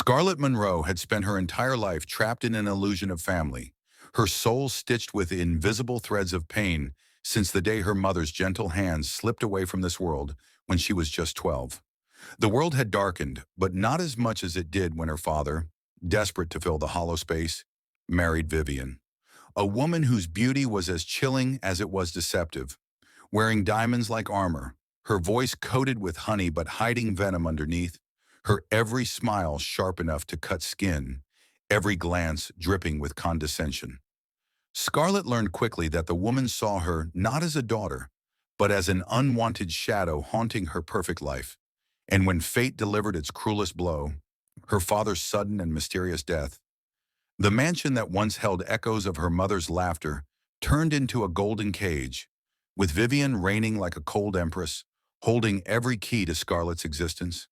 Scarlett Monroe had spent her entire life trapped in an illusion of family, her soul stitched with invisible threads of pain since the day her mother's gentle hands slipped away from this world when she was just 12. The world had darkened, but not as much as it did when her father, desperate to fill the hollow space, married Vivian, a woman whose beauty was as chilling as it was deceptive, wearing diamonds like armor, her voice coated with honey but hiding venom underneath, her every smile sharp enough to cut skin, every glance dripping with condescension. Scarlett learned quickly that the woman saw her not as a daughter, but as an unwanted shadow haunting her perfect life. And when fate delivered its cruelest blow, her father's sudden and mysterious death, the mansion that once held echoes of her mother's laughter turned into a golden cage, with Vivian reigning like a cold empress, holding every key to Scarlett's existence.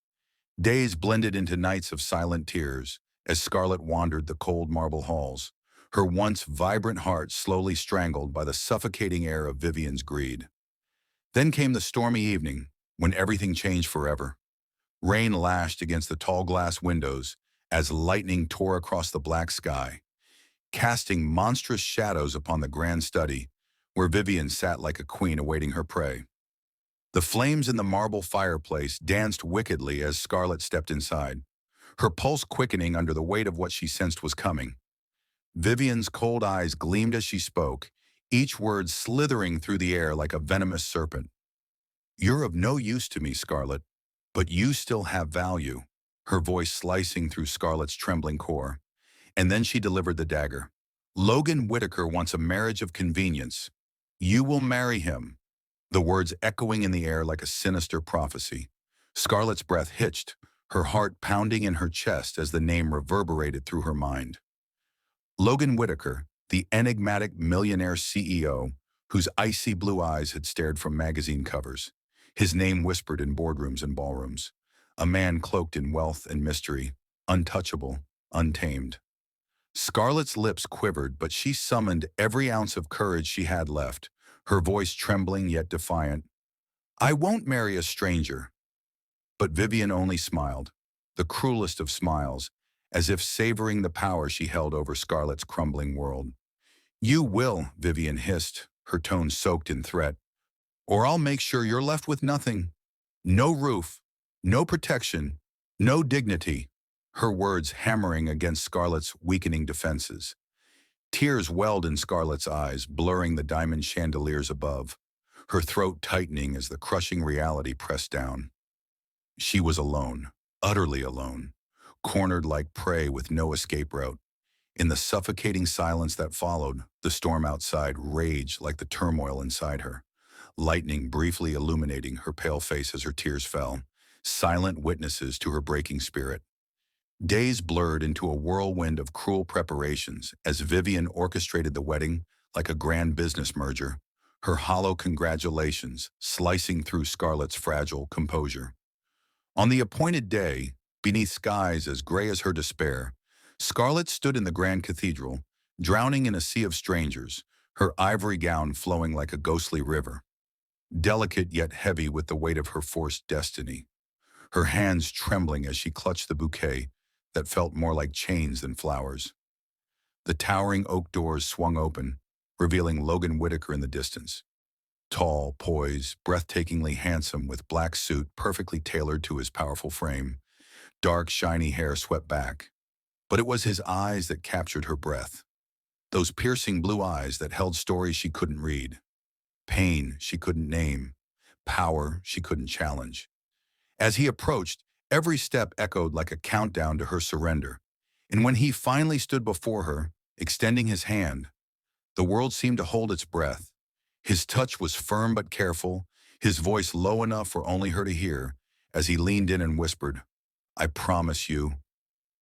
Days blended into nights of silent tears as Scarlett wandered the cold marble halls, her once vibrant heart slowly strangled by the suffocating air of Vivian's greed. Then came the stormy evening, when everything changed forever. Rain lashed against the tall glass windows as lightning tore across the black sky, casting monstrous shadows upon the grand study, where Vivian sat like a queen awaiting her prey. The flames in the marble fireplace danced wickedly as Scarlett stepped inside, her pulse quickening under the weight of what she sensed was coming. Vivian's cold eyes gleamed as she spoke, each word slithering through the air like a venomous serpent. "You're of no use to me, Scarlett, but you still have value," her voice slicing through Scarlett's trembling core. And then she delivered the dagger. "Logan Whitaker wants a marriage of convenience. You will marry him." The words echoing in the air like a sinister prophecy. Scarlett's breath hitched, her heart pounding in her chest as the name reverberated through her mind. Logan Whitaker, the enigmatic millionaire CEO, whose icy blue eyes had stared from magazine covers, his name whispered in boardrooms and ballrooms. A man cloaked in wealth and mystery, untouchable, untamed. Scarlett's lips quivered, but she summoned every ounce of courage she had left, her voice trembling yet defiant. "I won't marry a stranger." But Vivian only smiled, the cruelest of smiles, as if savoring the power she held over Scarlett's crumbling world. "You will," Vivian hissed, her tone soaked in threat, "or I'll make sure you're left with nothing. No roof, no protection, no dignity," her words hammering against Scarlett's weakening defenses. Tears welled in Scarlett's eyes, blurring the diamond chandeliers above, her throat tightening as the crushing reality pressed down. She was alone, utterly alone, cornered like prey with no escape route. In the suffocating silence that followed, the storm outside raged like the turmoil inside her, lightning briefly illuminating her pale face as her tears fell, silent witnesses to her breaking spirit. Days blurred into a whirlwind of cruel preparations as Vivian orchestrated the wedding like a grand business merger, her hollow congratulations slicing through Scarlett's fragile composure. On the appointed day, beneath skies as gray as her despair, Scarlett stood in the grand cathedral, drowning in a sea of strangers, her ivory gown flowing like a ghostly river, delicate yet heavy with the weight of her forced destiny, her hands trembling as she clutched the bouquet that felt more like chains than flowers. The towering oak doors swung open, revealing Logan Whitaker in the distance. Tall, poised, breathtakingly handsome with black suit perfectly tailored to his powerful frame, dark, shiny hair swept back. But it was his eyes that captured her breath. Those piercing blue eyes that held stories she couldn't read. Pain she couldn't name. Power she couldn't challenge. As he approached, every step echoed like a countdown to her surrender. And when he finally stood before her, extending his hand, the world seemed to hold its breath. His touch was firm but careful, his voice low enough for only her to hear, as he leaned in and whispered, "I promise you,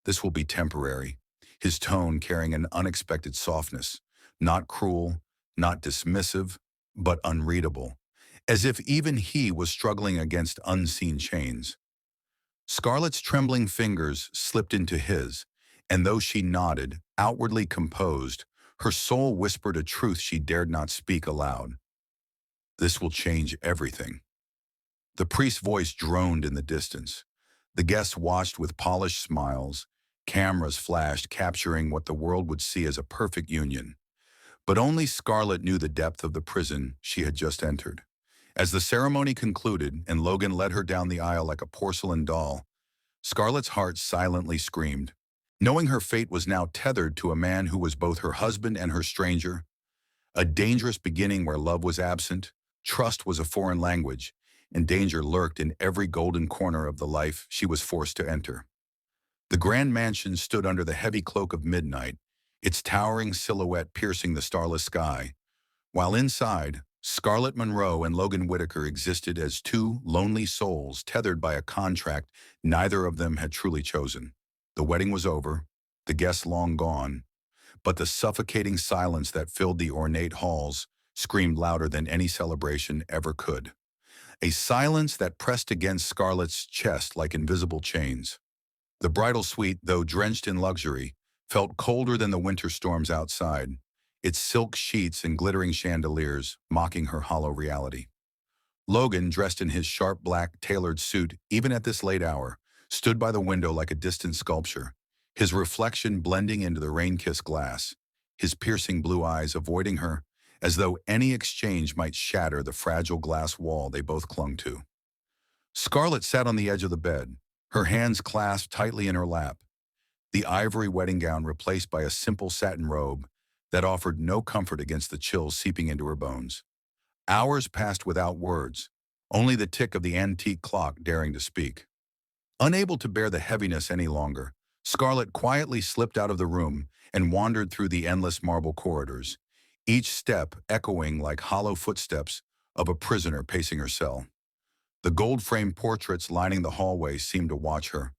this will be temporary," his tone carrying an unexpected softness, not cruel, not dismissive, but unreadable, as if even he was struggling against unseen chains. Scarlett's trembling fingers slipped into his, and though she nodded, outwardly composed, her soul whispered a truth she dared not speak aloud. "This will change everything." The priest's voice droned in the distance. The guests watched with polished smiles, Cameras flashed, capturing what the world would see as a perfect union. But only Scarlett knew the depth of the prison she had just entered. As the ceremony concluded and Logan led her down the aisle like a porcelain doll, Scarlett's heart silently screamed. Knowing her fate was now tethered to a man who was both her husband and her stranger, a dangerous beginning where love was absent, trust was a foreign language, and danger lurked in every golden corner of the life she was forced to enter. The grand mansion stood under the heavy cloak of midnight, its towering silhouette piercing the starless sky, while inside, Scarlett Monroe and Logan Whitaker existed as two lonely souls tethered by a contract neither of them had truly chosen. The wedding was over, the guests long gone, but the suffocating silence that filled the ornate halls screamed louder than any celebration ever could. A silence that pressed against Scarlett's chest like invisible chains. The bridal suite, though drenched in luxury, felt colder than the winter storms outside, its silk sheets and glittering chandeliers mocking her hollow reality. Logan, dressed in his sharp black tailored suit even at this late hour, stood by the window like a distant sculpture, his reflection blending into the rain-kissed glass, his piercing blue eyes avoiding her, as though any exchange might shatter the fragile glass wall they both clung to. Scarlett sat on the edge of the bed, her hands clasped tightly in her lap, the ivory wedding gown replaced by a simple satin robe that offered no comfort against the chills seeping into her bones. Hours passed without words, only the tick of the antique clock daring to speak. Unable to bear the heaviness any longer, Scarlett quietly slipped out of the room and wandered through the endless marble corridors, each step echoing like hollow footsteps of a prisoner pacing her cell. The gold-framed portraits lining the hallway seemed to watch her,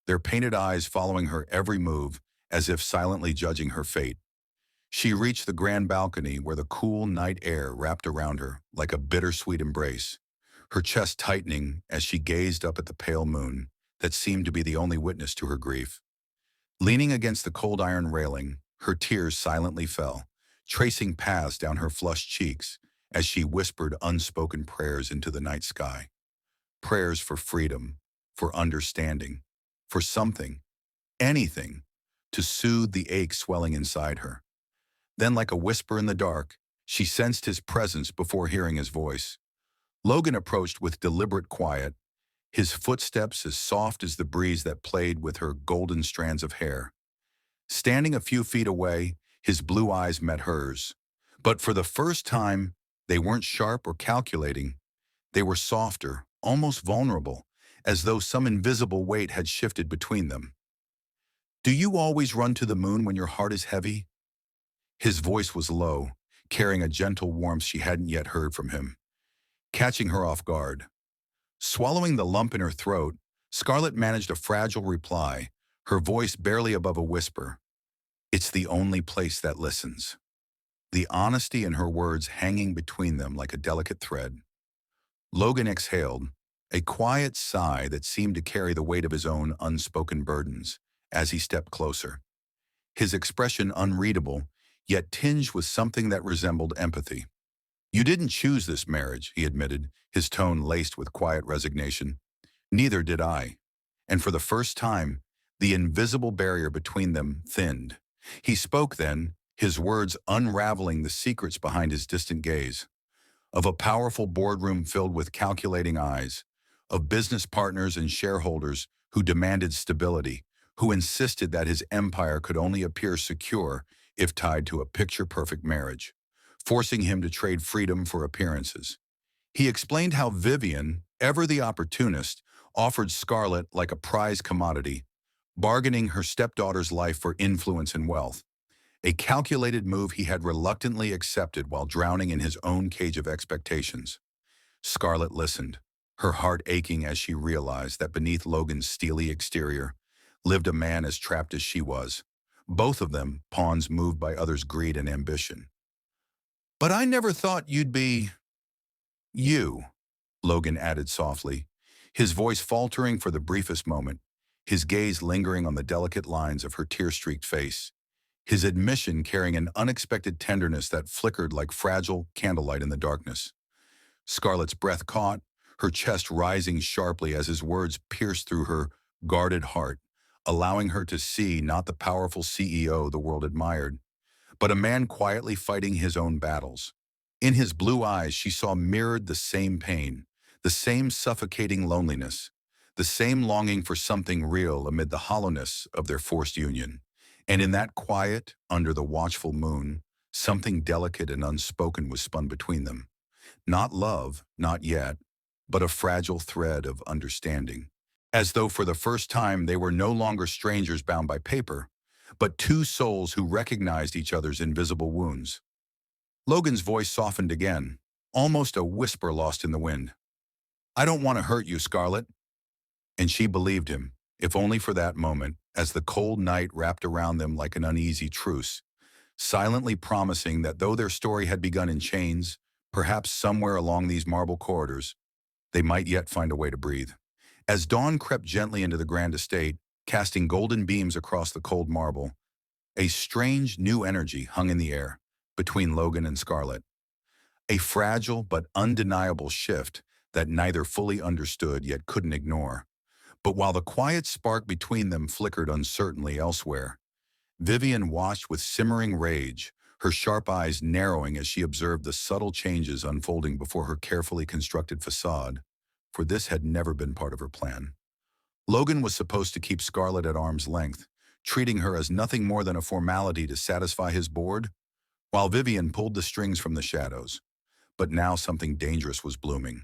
their painted eyes following her every move as if silently judging her fate. She reached the grand balcony where the cool night air wrapped around her like a bittersweet embrace, her chest tightening as she gazed up at the pale moon that seemed to be the only witness to her grief. Leaning against the cold iron railing, her tears silently fell, tracing paths down her flushed cheeks as she whispered unspoken prayers into the night sky. Prayers for freedom, for understanding, for something, anything, to soothe the ache swelling inside her. Then, like a whisper in the dark, she sensed his presence before hearing his voice. Logan approached with deliberate quiet, his footsteps as soft as the breeze that played with her golden strands of hair. Standing a few feet away, his blue eyes met hers. But for the first time, they weren't sharp or calculating. They were softer, almost vulnerable, as though some invisible weight had shifted between them. "Do you always run to the moon when your heart is heavy?" His voice was low, carrying a gentle warmth she hadn't yet heard from him, catching her off guard. Swallowing the lump in her throat, Scarlett managed a fragile reply, her voice barely above a whisper. "It's the only place that listens." The honesty in her words hanging between them like a delicate thread. Logan exhaled, a quiet sigh that seemed to carry the weight of his own unspoken burdens, as he stepped closer. His expression unreadable, yet tinged with something that resembled empathy. "You didn't choose this marriage," he admitted, his tone laced with quiet resignation. "Neither did I." And for the first time, the invisible barrier between them thinned. He spoke then, his words unraveling the secrets behind his distant gaze. Of a powerful boardroom filled with calculating eyes, of business partners and shareholders who demanded stability, who insisted that his empire could only appear secure if tied to a picture-perfect marriage, forcing him to trade freedom for appearances. He explained how Vivian, ever the opportunist, offered Scarlett like a prized commodity, bargaining her stepdaughter's life for influence and wealth, a calculated move he had reluctantly accepted while drowning in his own cage of expectations. Scarlett listened, her heart aching as she realized that beneath Logan's steely exterior lived a man as trapped as she was, both of them pawns moved by others' greed and ambition. "But I never thought you'd be you," Logan added softly, his voice faltering for the briefest moment, his gaze lingering on the delicate lines of her tear-streaked face, his admission carrying an unexpected tenderness that flickered like fragile candlelight in the darkness. Scarlett's breath caught, her chest rising sharply as his words pierced through her guarded heart, allowing her to see not the powerful CEO the world admired, but a man quietly fighting his own battles. In his blue eyes, she saw mirrored the same pain, the same suffocating loneliness, the same longing for something real amid the hollowness of their forced union. And in that quiet, under the watchful moon, something delicate and unspoken was spun between them. Not love, not yet, but a fragile thread of understanding. As though for the first time they were no longer strangers bound by paper, but two souls who recognized each other's invisible wounds. Logan's voice softened again, almost a whisper lost in the wind. "I don't want to hurt you, Scarlett." And she believed him, if only for that moment, as the cold night wrapped around them like an uneasy truce, silently promising that though their story had begun in chains, perhaps somewhere along these marble corridors, they might yet find a way to breathe. As dawn crept gently into the grand estate, casting golden beams across the cold marble, a strange new energy hung in the air between Logan and Scarlett. A fragile but undeniable shift that neither fully understood yet couldn't ignore. But while the quiet spark between them flickered uncertainly elsewhere, Vivian watched with simmering rage, her sharp eyes narrowing as she observed the subtle changes unfolding before her carefully constructed facade, for this had never been part of her plan. Logan was supposed to keep Scarlett at arm's length, treating her as nothing more than a formality to satisfy his board, while Vivian pulled the strings from the shadows. But now something dangerous was blooming.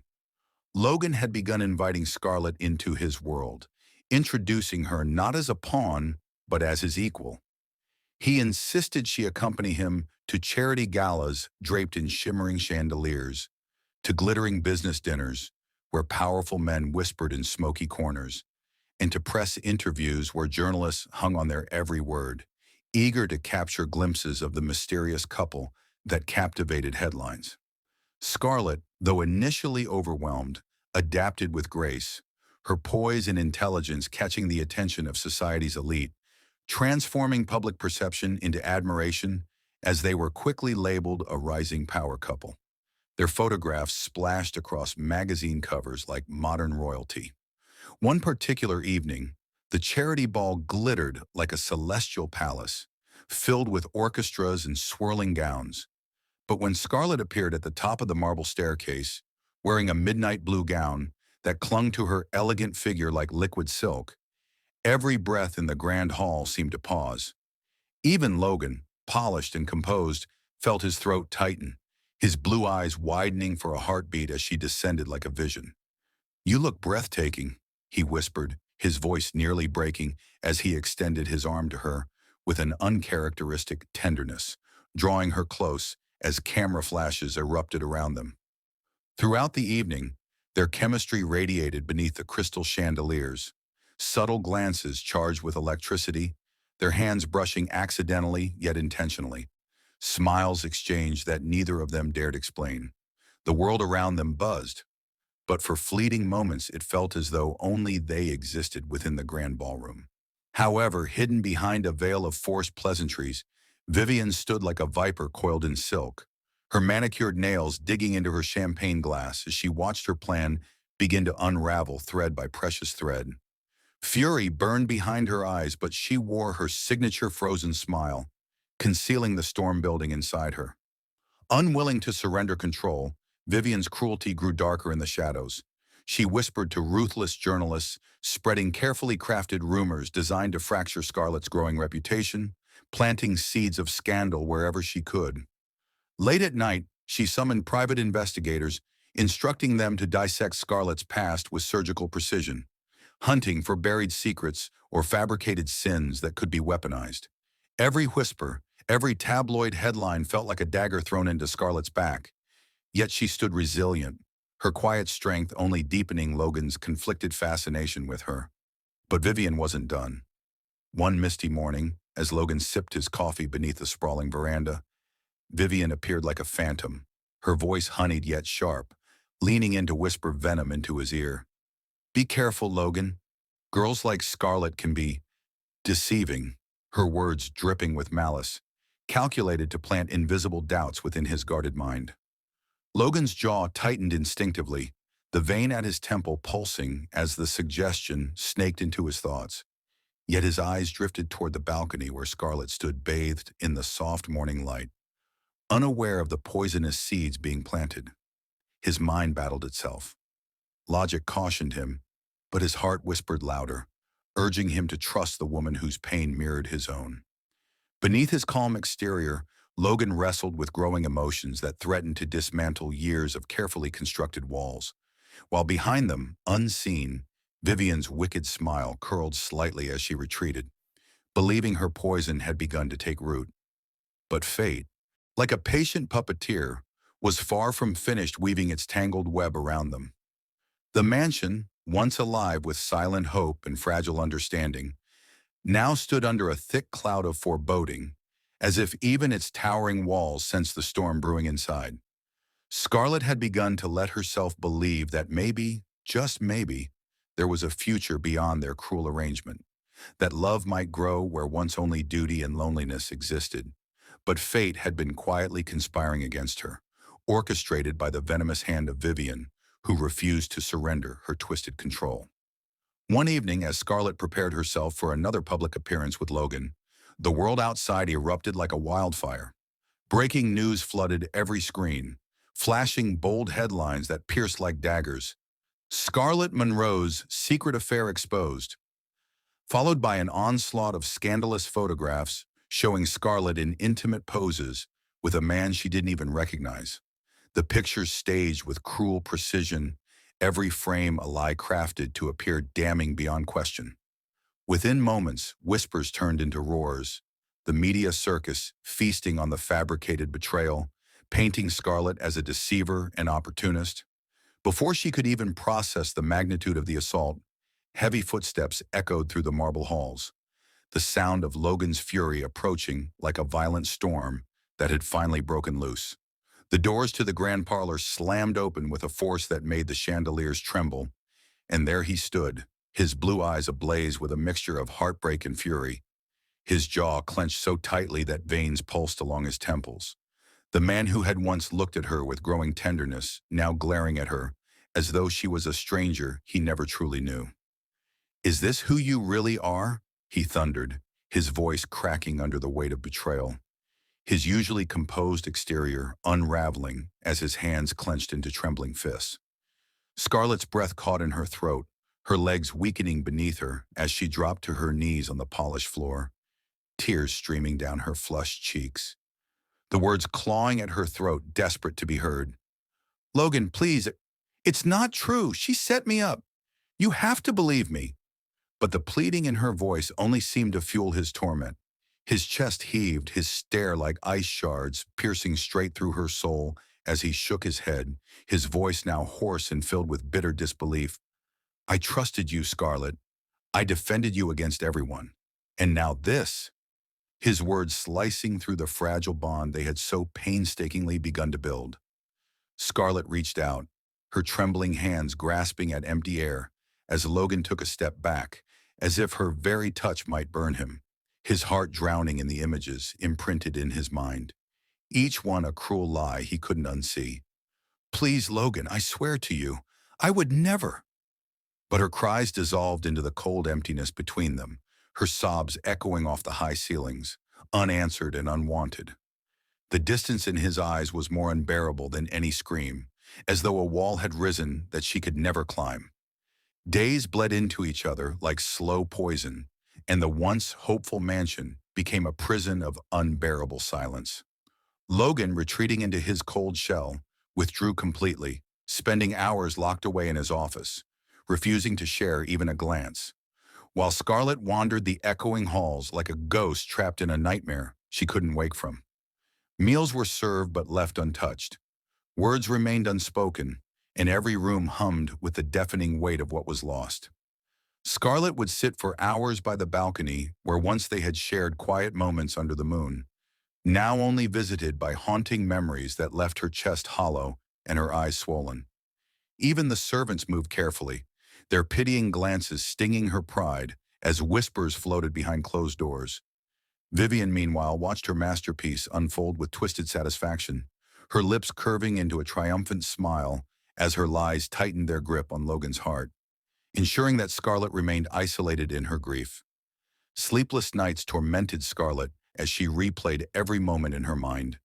Logan had begun inviting Scarlett into his world, introducing her not as a pawn, but as his equal. He insisted she accompany him to charity galas draped in shimmering chandeliers, to glittering business dinners where powerful men whispered in smoky corners, and to press interviews where journalists hung on their every word, eager to capture glimpses of the mysterious couple that captivated headlines. Scarlett, though initially overwhelmed, adapted with grace, her poise and intelligence catching the attention of society's elite, transforming public perception into admiration as they were quickly labeled a rising power couple. Their photographs splashed across magazine covers like modern royalty. One particular evening, the charity ball glittered like a celestial palace, filled with orchestras and swirling gowns. But when Scarlett appeared at the top of the marble staircase, wearing a midnight blue gown that clung to her elegant figure like liquid silk, every breath in the grand hall seemed to pause. Even Logan, polished and composed, felt his throat tighten, his blue eyes widening for a heartbeat as she descended like a vision. "You look breathtaking," he whispered, his voice nearly breaking as he extended his arm to her with an uncharacteristic tenderness, drawing her close as camera flashes erupted around them. Throughout the evening, their chemistry radiated beneath the crystal chandeliers, subtle glances charged with electricity, their hands brushing accidentally yet intentionally, smiles exchanged that neither of them dared explain. The world around them buzzed, but for fleeting moments it felt as though only they existed within the grand ballroom. However, hidden behind a veil of forced pleasantries, Vivian stood like a viper coiled in silk, her manicured nails digging into her champagne glass as she watched her plan begin to unravel thread by precious thread. Fury burned behind her eyes, but she wore her signature frozen smile, concealing the storm building inside her. Unwilling to surrender control, Vivian's cruelty grew darker in the shadows. She whispered to ruthless journalists, spreading carefully crafted rumors designed to fracture Scarlett's growing reputation, planting seeds of scandal wherever she could. Late at night, she summoned private investigators, instructing them to dissect Scarlett's past with surgical precision, hunting for buried secrets or fabricated sins that could be weaponized. Every whisper, every tabloid headline felt like a dagger thrown into Scarlett's back. Yet she stood resilient, her quiet strength only deepening Logan's conflicted fascination with her. But Vivian wasn't done. One misty morning, as Logan sipped his coffee beneath the sprawling veranda, Vivian appeared like a phantom, her voice honeyed yet sharp, leaning in to whisper venom into his ear. "Be careful, Logan. Girls like Scarlett can be deceiving," her words dripping with malice, calculated to plant invisible doubts within his guarded mind. Logan's jaw tightened instinctively, the vein at his temple pulsing as the suggestion snaked into his thoughts. Yet his eyes drifted toward the balcony where Scarlett stood bathed in the soft morning light, unaware of the poisonous seeds being planted. His mind battled itself. Logic cautioned him, but his heart whispered louder, urging him to trust the woman whose pain mirrored his own. Beneath his calm exterior, Logan wrestled with growing emotions that threatened to dismantle years of carefully constructed walls. While behind them, unseen, Vivian's wicked smile curled slightly as she retreated, believing her poison had begun to take root. But fate, like a patient puppeteer, was far from finished weaving its tangled web around them. The mansion, once alive with silent hope and fragile understanding, now stood under a thick cloud of foreboding, as if even its towering walls sensed the storm brewing inside. Scarlett had begun to let herself believe that maybe, just maybe, there was a future beyond their cruel arrangement, that love might grow where once only duty and loneliness existed. But fate had been quietly conspiring against her, orchestrated by the venomous hand of Vivian, who refused to surrender her twisted control. One evening, as Scarlett prepared herself for another public appearance with Logan, the world outside erupted like a wildfire. Breaking news flooded every screen, flashing bold headlines that pierced like daggers. Scarlett Monroe's secret affair exposed, followed by an onslaught of scandalous photographs showing Scarlett in intimate poses with a man she didn't even recognize. The pictures staged with cruel precision, every frame a lie crafted to appear damning beyond question. Within moments, whispers turned into roars, the media circus feasting on the fabricated betrayal, painting Scarlett as a deceiver and opportunist. Before she could even process the magnitude of the assault, heavy footsteps echoed through the marble halls, the sound of Logan's fury approaching like a violent storm that had finally broken loose. The doors to the grand parlor slammed open with a force that made the chandeliers tremble, and there he stood, his blue eyes ablaze with a mixture of heartbreak and fury, his jaw clenched so tightly that veins pulsed along his temples. The man who had once looked at her with growing tenderness, now glaring at her, as though she was a stranger he never truly knew. "Is this who you really are?" he thundered, his voice cracking under the weight of betrayal, his usually composed exterior unraveling as his hands clenched into trembling fists. Scarlett's breath caught in her throat, her legs weakening beneath her as she dropped to her knees on the polished floor, tears streaming down her flushed cheeks. The words clawing at her throat, desperate to be heard. "Logan, please, it's not true. She set me up. You have to believe me." But the pleading in her voice only seemed to fuel his torment. His chest heaved, his stare like ice shards piercing straight through her soul as he shook his head, his voice now hoarse and filled with bitter disbelief. "I trusted you, Scarlett. I defended you against everyone. And now this." His words slicing through the fragile bond they had so painstakingly begun to build. Scarlett reached out, her trembling hands grasping at empty air, as Logan took a step back, as if her very touch might burn him, his heart drowning in the images imprinted in his mind, each one a cruel lie he couldn't unsee. "Please, Logan, I swear to you, I would never." But her cries dissolved into the cold emptiness between them, her sobs echoing off the high ceilings, unanswered and unwanted. The distance in his eyes was more unbearable than any scream, as though a wall had risen that she could never climb. Days bled into each other like slow poison, and the once hopeful mansion became a prison of unbearable silence. Logan, retreating into his cold shell, withdrew completely, spending hours locked away in his office, refusing to share even a glance, while Scarlett wandered the echoing halls like a ghost trapped in a nightmare she couldn't wake from. Meals were served but left untouched. Words remained unspoken, and every room hummed with the deafening weight of what was lost. Scarlett would sit for hours by the balcony where once they had shared quiet moments under the moon, now only visited by haunting memories that left her chest hollow and her eyes swollen. Even the servants moved carefully, their pitying glances stinging her pride as whispers floated behind closed doors. Vivian, meanwhile, watched her masterpiece unfold with twisted satisfaction, her lips curving into a triumphant smile as her lies tightened their grip on Logan's heart, ensuring that Scarlett remained isolated in her grief. Sleepless nights tormented Scarlett as she replayed every moment in her mind,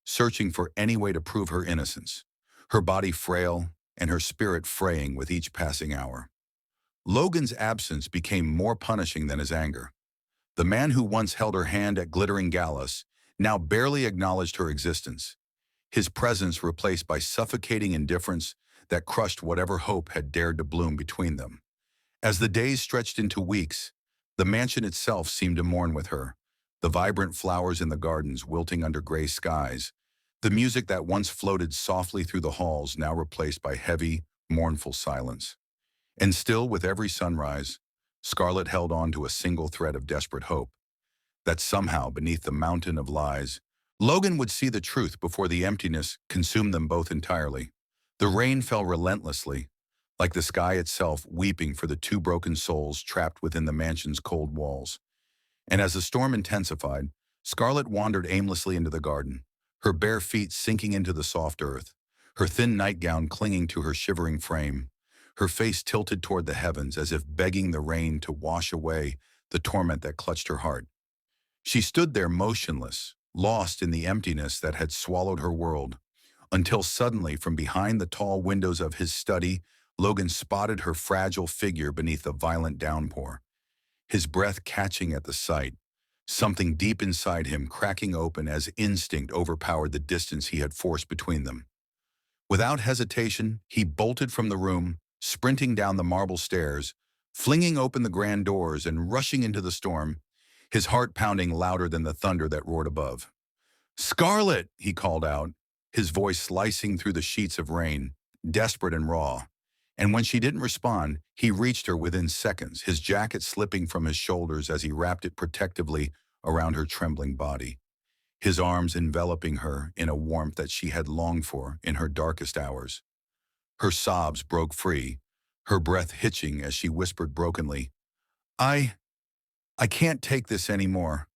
searching for any way to prove her innocence, her body frail and her spirit fraying with each passing hour. Logan's absence became more punishing than his anger. The man who once held her hand at glittering galas now barely acknowledged her existence, his presence replaced by suffocating indifference that crushed whatever hope had dared to bloom between them. As the days stretched into weeks, the mansion itself seemed to mourn with her, the vibrant flowers in the gardens wilting under gray skies, the music that once floated softly through the halls now replaced by heavy, mournful silence. And still, with every sunrise, Scarlett held on to a single thread of desperate hope, that somehow, beneath the mountain of lies, Logan would see the truth before the emptiness consumed them both entirely. The rain fell relentlessly, like the sky itself weeping for the two broken souls trapped within the mansion's cold walls. And as the storm intensified, Scarlett wandered aimlessly into the garden, her bare feet sinking into the soft earth, her thin nightgown clinging to her shivering frame, her face tilted toward the heavens as if begging the rain to wash away the torment that clutched her heart. She stood there motionless, lost in the emptiness that had swallowed her world, until suddenly from behind the tall windows of his study, Logan spotted her fragile figure beneath the violent downpour, his breath catching at the sight, something deep inside him cracking open as instinct overpowered the distance he had forced between them. Without hesitation, he bolted from the room, sprinting down the marble stairs, flinging open the grand doors and rushing into the storm, his heart pounding louder than the thunder that roared above. "Scarlett!" he called out, his voice slicing through the sheets of rain, desperate and raw. And when she didn't respond, he reached her within seconds, his jacket slipping from his shoulders as he wrapped it protectively around her trembling body, his arms enveloping her in a warmth that she had longed for in her darkest hours. Her sobs broke free, her breath hitching as she whispered brokenly, I can't take this anymore,"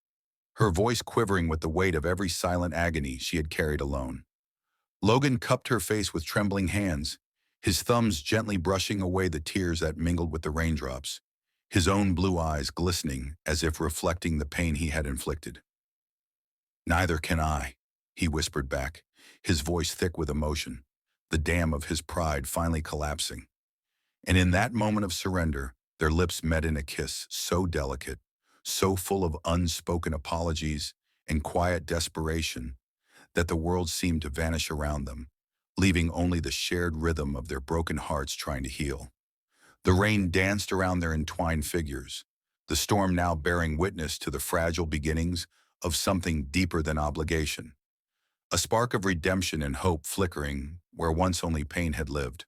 her voice quivering with the weight of every silent agony she had carried alone. Logan cupped her face with trembling hands, his thumbs gently brushing away the tears that mingled with the raindrops, his own blue eyes glistening as if reflecting the pain he had inflicted. "Neither can I," he whispered back, his voice thick with emotion, the dam of his pride finally collapsing. And in that moment of surrender, their lips met in a kiss so delicate, so full of unspoken apologies and quiet desperation, that the world seemed to vanish around them, leaving only the shared rhythm of their broken hearts trying to heal. The rain danced around their entwined figures, the storm now bearing witness to the fragile beginnings of something deeper than obligation, a spark of redemption and hope flickering where once only pain had lived.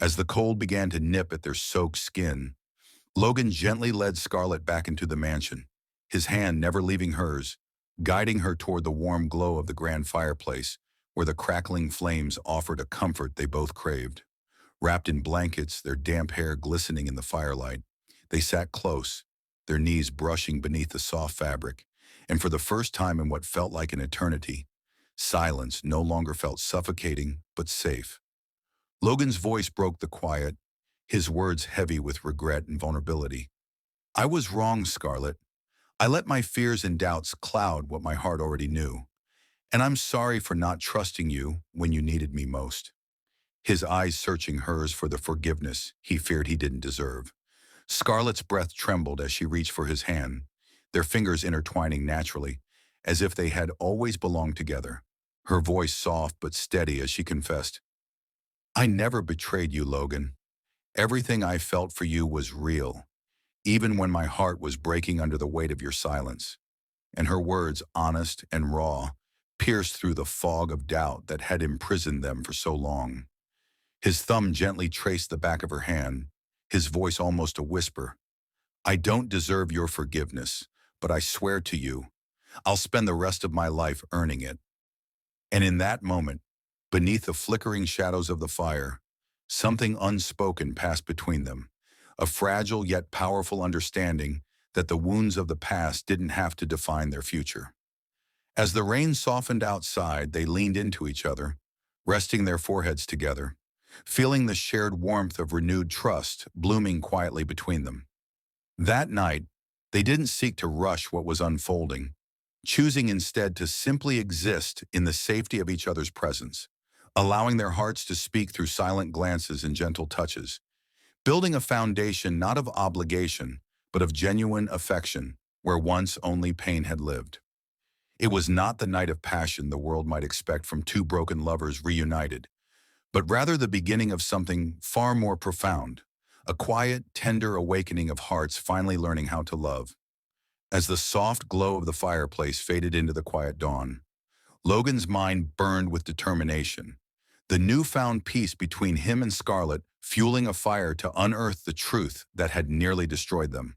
As the cold began to nip at their soaked skin, Logan gently led Scarlett back into the mansion, his hand never leaving hers, guiding her toward the warm glow of the grand fireplace, where the crackling flames offered a comfort they both craved. Wrapped in blankets, their damp hair glistening in the firelight, they sat close, their knees brushing beneath the soft fabric, and for the first time in what felt like an eternity, silence no longer felt suffocating but safe. Logan's voice broke the quiet, his words heavy with regret and vulnerability. "I was wrong, Scarlett. I let my fears and doubts cloud what my heart already knew, and I'm sorry for not trusting you when you needed me most." His eyes searching hers for the forgiveness he feared he didn't deserve. Scarlett's breath trembled as she reached for his hand, their fingers intertwining naturally, as if they had always belonged together. Her voice soft but steady as she confessed, "I never betrayed you, Logan. Everything I felt for you was real, even when my heart was breaking under the weight of your silence." And her words, honest and raw, pierced through the fog of doubt that had imprisoned them for so long. His thumb gently traced the back of her hand, his voice almost a whisper. "I don't deserve your forgiveness, but I swear to you, I'll spend the rest of my life earning it." And in that moment, beneath the flickering shadows of the fire, something unspoken passed between them, a fragile yet powerful understanding that the wounds of the past didn't have to define their future. As the rain softened outside, they leaned into each other, resting their foreheads together, feeling the shared warmth of renewed trust blooming quietly between them. That night, They didn't seek to rush what was unfolding, choosing instead to simply exist in the safety of each other's presence, allowing their hearts to speak through silent glances and gentle touches, building a foundation not of obligation, but of genuine affection, where once only pain had lived. It was not the night of passion the world might expect from two broken lovers reunited, but rather the beginning of something far more profound, a quiet, tender awakening of hearts finally learning how to love. As the soft glow of the fireplace faded into the quiet dawn, Logan's mind burned with determination, the newfound peace between him and Scarlett fueling a fire to unearth the truth that had nearly destroyed them.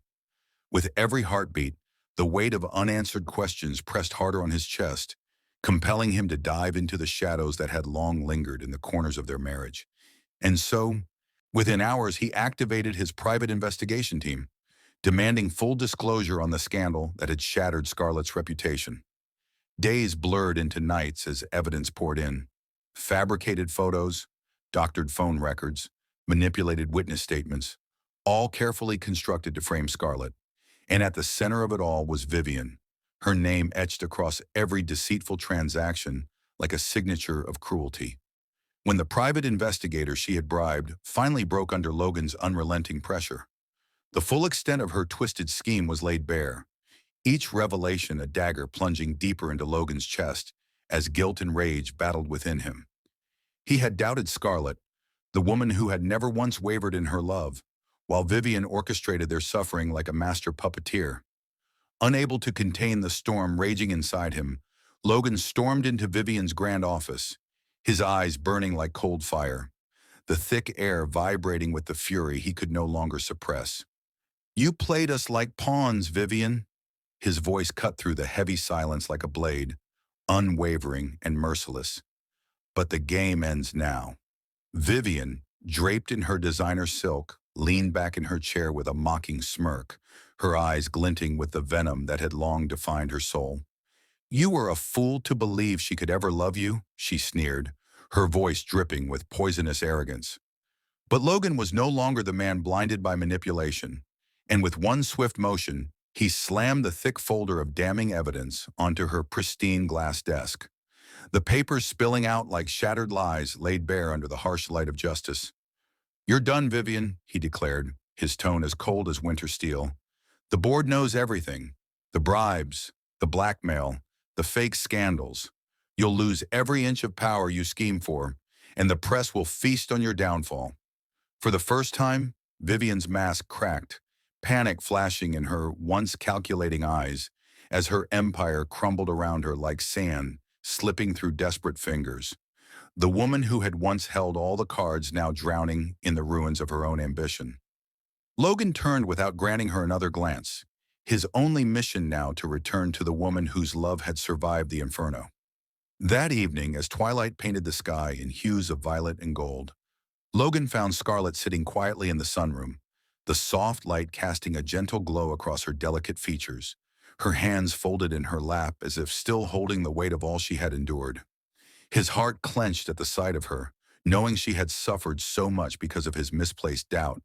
With every heartbeat, the weight of unanswered questions pressed harder on his chest, compelling him to dive into the shadows that had long lingered in the corners of their marriage. And so, within hours, he activated his private investigation team, demanding full disclosure on the scandal that had shattered Scarlett's reputation. Days blurred into nights as evidence poured in. Fabricated photos, doctored phone records, manipulated witness statements, all carefully constructed to frame Scarlett. And at the center of it all was Vivian, her name etched across every deceitful transaction like a signature of cruelty. When the private investigator she had bribed finally broke under Logan's unrelenting pressure, the full extent of her twisted scheme was laid bare, each revelation a dagger plunging deeper into Logan's chest as guilt and rage battled within him. He had doubted Scarlett, the woman who had never once wavered in her love, while Vivian orchestrated their suffering like a master puppeteer. Unable to contain the storm raging inside him, Logan stormed into Vivian's grand office, his eyes burning like cold fire, the thick air vibrating with the fury he could no longer suppress. "You played us like pawns, Vivian." His voice cut through the heavy silence like a blade, unwavering and merciless. "But the game ends now." Vivian, draped in her designer silk, leaned back in her chair with a mocking smirk, her eyes glinting with the venom that had long defined her soul. "You were a fool to believe she could ever love you," she sneered, her voice dripping with poisonous arrogance. But Logan was no longer the man blinded by manipulation, and with one swift motion, he slammed the thick folder of damning evidence onto her pristine glass desk. The papers spilling out like shattered lies laid bare under the harsh light of justice. "You're done, Vivian," he declared, his tone as cold as winter steel. "The board knows everything. The bribes, the blackmail, the fake scandals. You'll lose every inch of power you scheme for, and the press will feast on your downfall." For the first time, Vivian's mask cracked, panic flashing in her once calculating eyes as her empire crumbled around her like sand slipping through desperate fingers. The woman who had once held all the cards now drowning in the ruins of her own ambition. Logan turned without granting her another glance, his only mission now to return to the woman whose love had survived the inferno. That evening, as twilight painted the sky in hues of violet and gold, Logan found Scarlett sitting quietly in the sunroom, the soft light casting a gentle glow across her delicate features, her hands folded in her lap as if still holding the weight of all she had endured. His heart clenched at the sight of her, knowing she had suffered so much because of his misplaced doubt.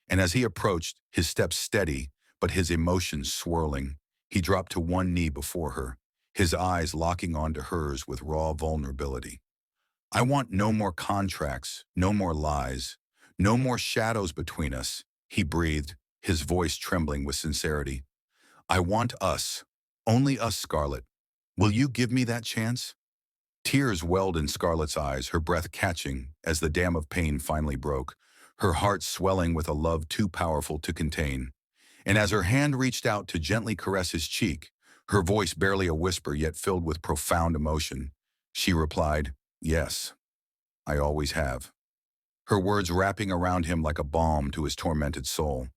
And as he approached, his steps steady, but his emotions swirling, he dropped to one knee before her, his eyes locking onto hers with raw vulnerability. "I want no more contracts, no more lies, no more shadows between us," he breathed, his voice trembling with sincerity. "I want us, only us, Scarlett. Will you give me that chance?" Tears welled in Scarlett's eyes, her breath catching as the dam of pain finally broke, her heart swelling with a love too powerful to contain. And as her hand reached out to gently caress his cheek, her voice barely a whisper yet filled with profound emotion, she replied, "Yes, I always have." Her words wrapping around him like a balm to his tormented soul.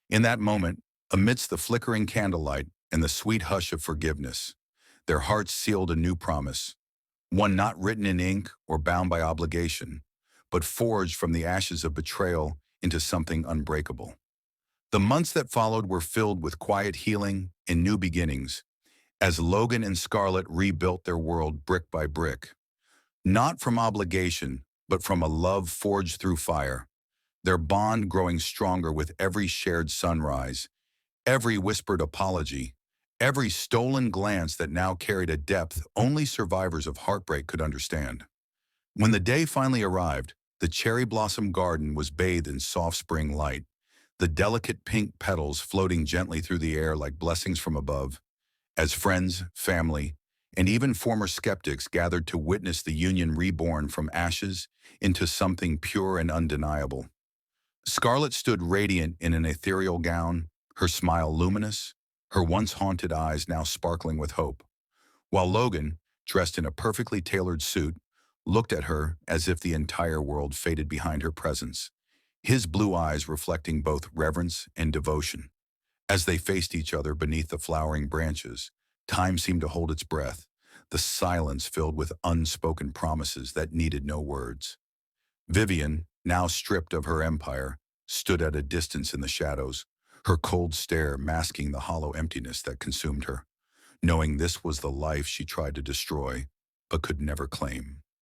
In that moment, amidst the flickering candlelight and the sweet hush of forgiveness, their hearts sealed a new promise, one not written in ink or bound by obligation, but forged from the ashes of betrayal into something unbreakable. The months that followed were filled with quiet healing and new beginnings, as Logan and Scarlett rebuilt their world brick by brick. Not from obligation, but from a love forged through fire, their bond growing stronger with every shared sunrise, Every whispered apology, every stolen glance that now carried a depth only survivors of heartbreak could understand. When the day finally arrived, the cherry blossom garden was bathed in soft spring light, the delicate pink petals floating gently through the air like blessings from above. As friends, family, and even former skeptics gathered to witness the union reborn from ashes into something pure and undeniable. Scarlett stood radiant in an ethereal gown, her smile luminous, her once haunted eyes now sparkling with hope, while Logan, dressed in a perfectly tailored suit, looked at her as if the entire world faded behind her presence, his blue eyes reflecting both reverence and devotion. As they faced each other beneath the flowering branches, time seemed to hold its breath, the silence filled with unspoken promises that needed no words. Vivian, now stripped of her empire, stood at a distance in the shadows, her cold stare masking the hollow emptiness that consumed her, knowing this was the life she tried to destroy, but could never claim.